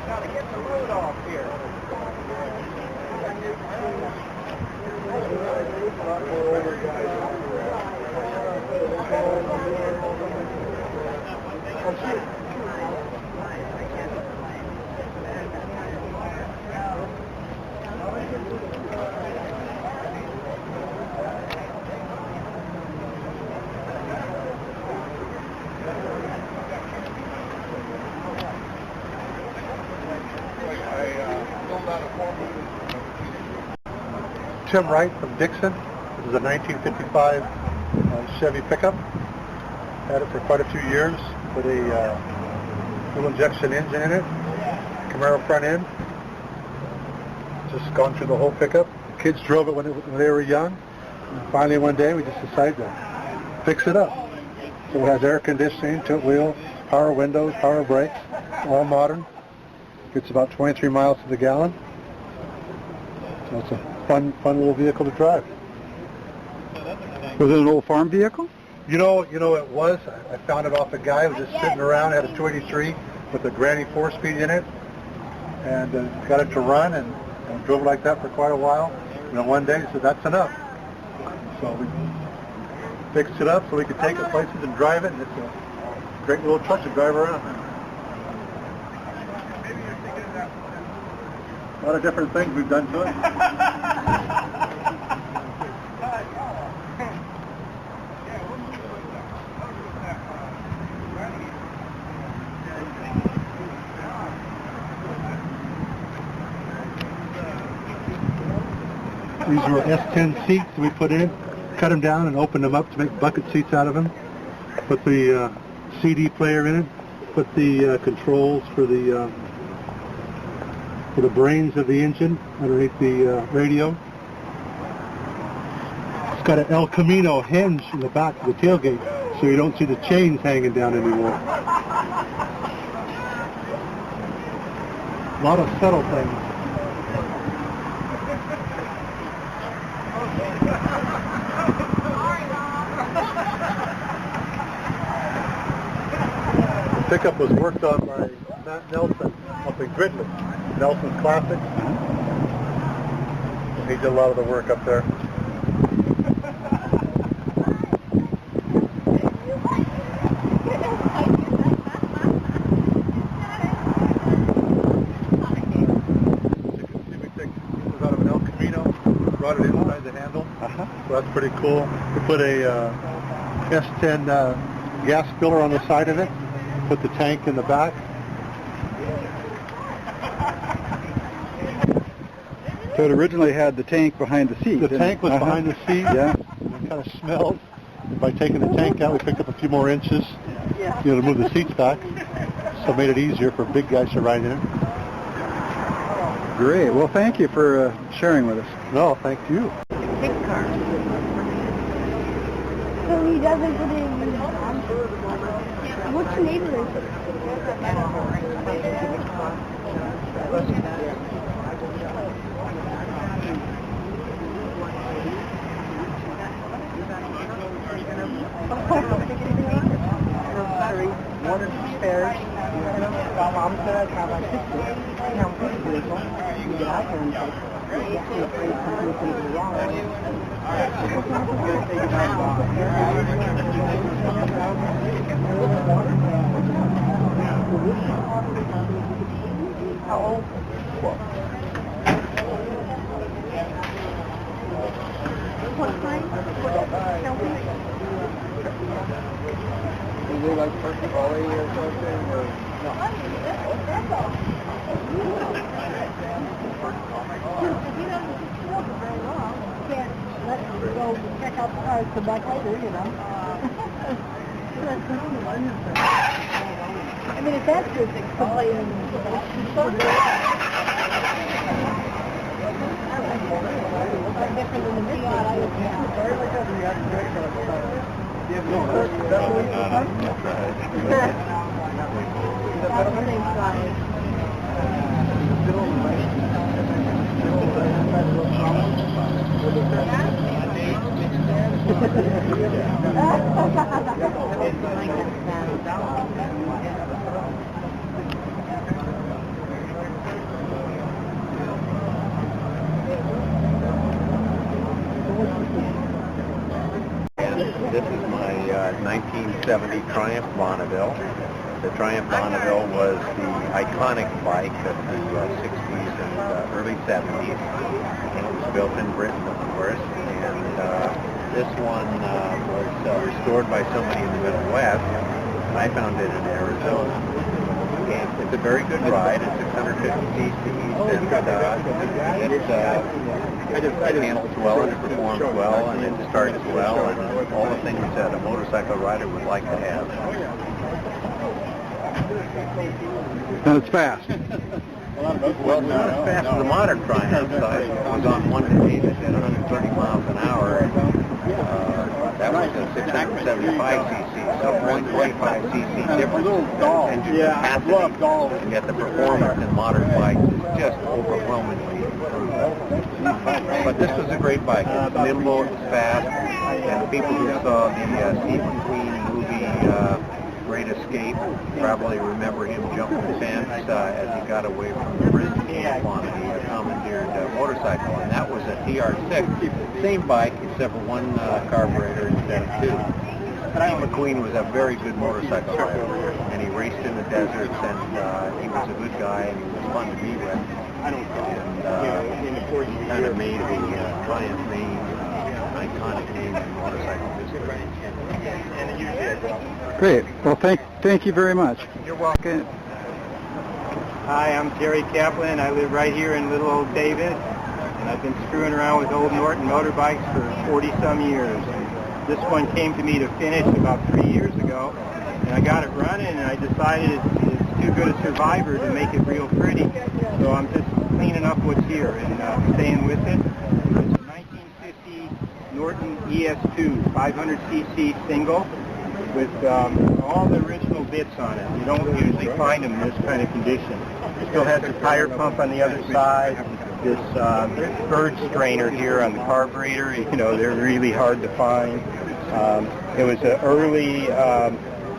Gotta get the load off here. Tim Wright from Dixon. This is a 1955 Chevy pickup. Had it for quite a few years. Put a fuel injection engine in it. Camaro front end. Just gone through the whole pickup. Kids drove it when they were young. And finally one day we just decided to fix it up. So it has air conditioning, tilt wheels, power windows, power brakes, all modern. Gets about 23 miles to the gallon. So it's a fun little vehicle to drive. Was it an old farm vehicle? You know it was. I found it off a guy who was just sitting around, had a 283 with a Granny 4-speed in it, and got it to run and drove it like that for quite a while. One day he said, that's enough. So we fixed it up so we could take it places and drive it, and it's a great little truck to drive around. A lot of different things we've done to it. These were S10 seats we put in, cut them down and opened them up to make bucket seats out of them. Put the CD player in it, put the controls for the brains of the engine underneath the radio. It's got an El Camino hinge in the back of the tailgate so you don't see the chains hanging down anymore. A lot of subtle things. The pickup was worked on by Matt Nelson up in Gridley. Nelson's Classic. He did a lot of the work up there. Out of an El Camino, brought it inside the handle. So that's pretty cool. We put a S10 gas filler on the side of it. Put the tank in the back. So it originally had the tank behind the seat. The tank was behind the seat. Yeah. And it kind of smelled. And by taking the tank out, we picked up a few more inches, to move the seats back. So it made it easier for big guys to ride in it. Great. Well, thank you for sharing with us. No, thank you. Big car. So he doesn't put it in. Which neighbor is it? One or two spares. Mom said I'd have like 60. Now, big vehicle. You get out there and take How old? What time? Is it like first volley or something? Or no? If you don't feel for very long, you can't let them go check out the cars, come back later, I mean, if that's good, they complain. Different than the Michigan. That's the same size. This is my 1970 Triumph Bonneville. The Triumph Bonneville was the iconic bike of the 60s and early 70s. And it was built in Britain, of course. And this one was restored by somebody in the Middle West. I found it in Arizona. And it's a very good ride. It's 650 cc's, and it handles well, and it performs well, and it starts well, and all the things that a motorcycle rider would like to have. And it's fast. Well, it's not as fast as the modern Triumph. I was on one day that did 130 miles an hour, and that was a 675cc, so 0.25cc difference in engine capacity, and yet the performance in modern bikes is just overwhelmingly improved. But this was a great bike. It's nimble, it's fast, and people who saw the Steve McQueen movie Great Escape probably remember him jumping the fence as he got away from the prison camp on a commandeered motorcycle, and that was a TR6, same bike except for one carburetor instead of two. Steve McQueen was a very good motorcycle rider, and he raced in the deserts, and he was a good guy, and he was fun to be with, and he kind of made the Triumph name, iconic name in motorcycle history. Great. Well, thank you very much. You're welcome. Hi, I'm Terry Kaplan. I live right here in little old David, and I've been screwing around with old Norton motorbikes for 40-some years. And this one came to me to finish about 3 years ago, and I got it running, and I decided it's too good a survivor to make it real pretty. So I'm just cleaning up what's here and staying with it. It's a 1950 Norton ES2 500cc single with all the original bits on it. You don't usually find them in this kind of condition. It still has a tire pump on the other side. This bird strainer here on the carburetor, you know, they're really hard to find. It was an early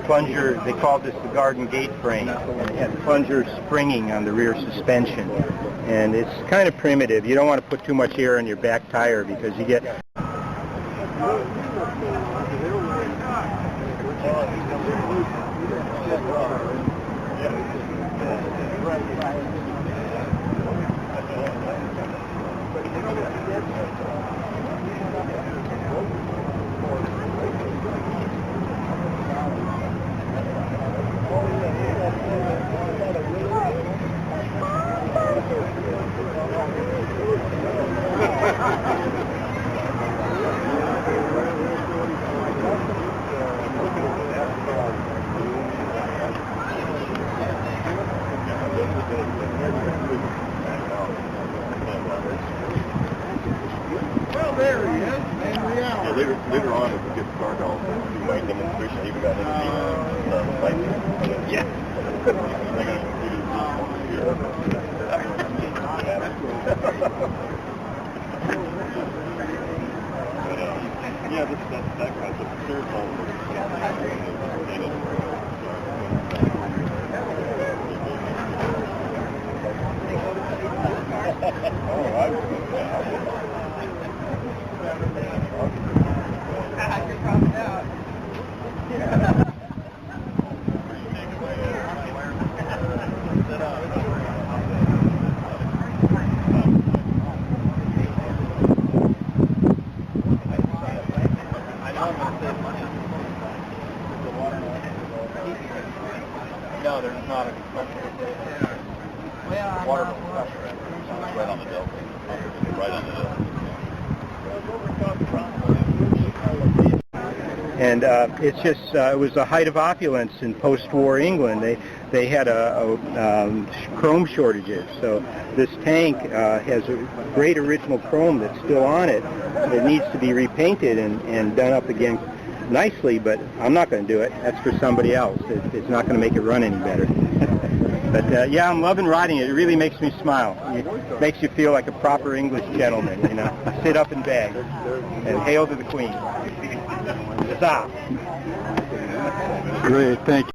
plunger, they called this the garden gate frame, and it had plunger springing on the rear suspension. And it's kind of primitive. You don't want to put too much air on your back tire because you get... Well, there he is. Yeah, later on, if we get started, I'll do my demonstration. Even got the license. Yeah. Yeah, that guy's a third No, there's not a compressor. Water compressor. Right on the delta. Right on the delta. And it's just, it was the height of opulence in post-war England. They had chrome shortages. So this tank has a great original chrome that's still on it. It needs to be repainted and done up again nicely, but I'm not going to do it. That's for somebody else. It's not going to make it run any better. But yeah, I'm loving riding it. It really makes me smile. It makes you feel like a proper English gentleman, you know. Sit up and beg. And hail to the Queen. Huzzah! Great, thank you.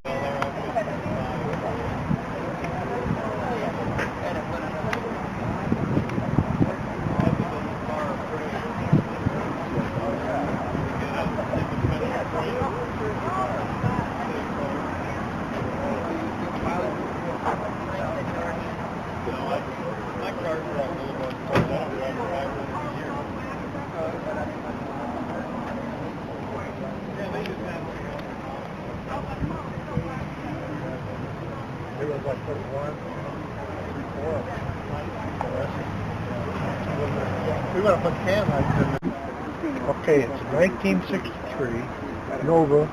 We want to put can lights in there. Okay, it's a 1963 Nova,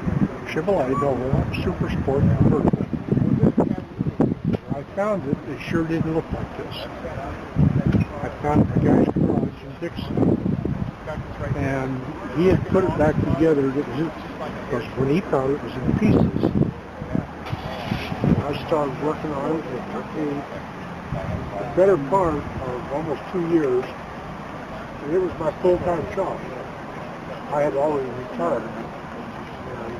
Chevrolet Nova Super Sport convertible. When I found it, it sure didn't look like this. I found it in the guy's garage in Dixon, and he had put it back together. Because when he found it, it was in pieces. I started working on it. It took me the better part of almost 2 years, and it was my full-time job. I had already retired, and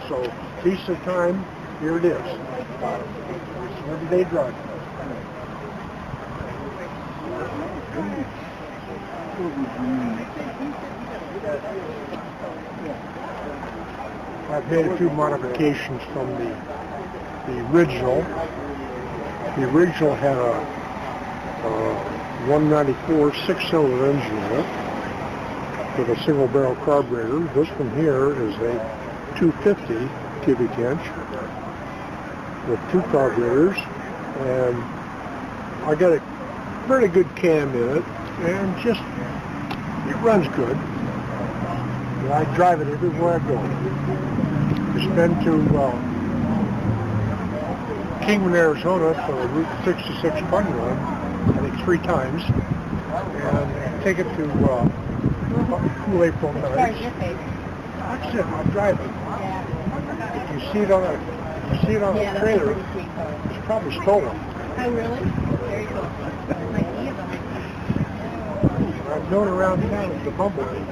so piece of time, here it is. It's an everyday drive. I've made a few modifications from the original. The original had a 194 6-cylinder engine in it with a single barrel carburetor. This one here is a 250 cubic inch with 2 carburetors, and I got a very good cam in it, and just it runs good. And I drive it everywhere I go. It's been to Kingman, Arizona for a Route 66 fun run, I think 3 times, and take it to cool April nights. That's it, I'll drive it. If you see it on a trailer, it's probably stolen. Oh, really? Very cool. I've known around town as the Bumblebee.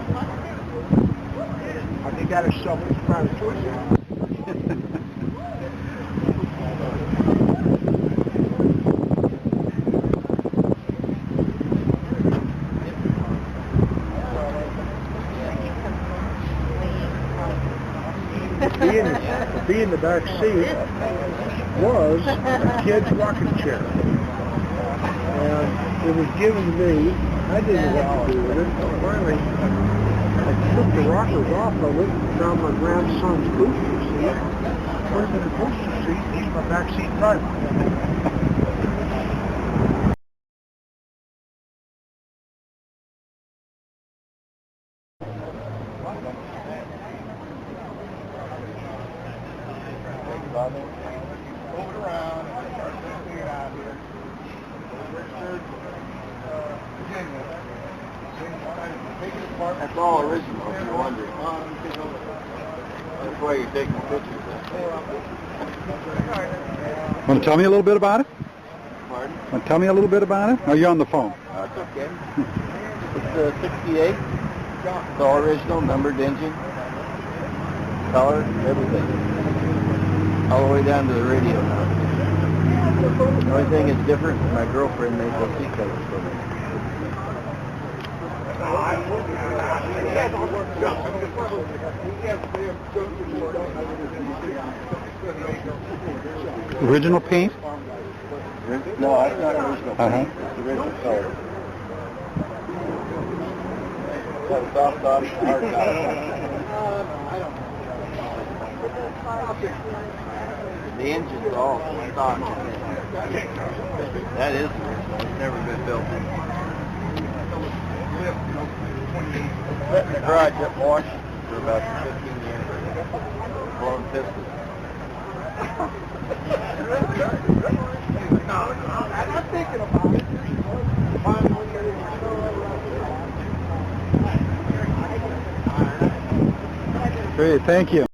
I think that is self-explanatory. Be in the back seat was a kid's rocking chair, and it was given to me. I didn't know what to do with it. So finally, I took the rockers off of it and found my grandson's booster seat, put him in the booster seat. He's my back seat driver. Move it around and start fixing it out here. Richard, Virginia. Take it apart. That's all original, if you're wondering. That's why you're taking pictures. Want to tell me a little bit about it? Pardon? Want to tell me a little bit about it? Are you on the phone? That's okay. It's 68. It's all original, numbered engine, color, everything. All the way down to the radio now. The only thing that's different is my girlfriend made those seat covers for me. Original paint? No, that's not original paint. It's the original color. It's got a soft top, hard top. The engine's all stock. That is original. It's never been built. Let in the garage up washed for about 15 years. Blown pistons. I'm thinking about it. Great, thank you.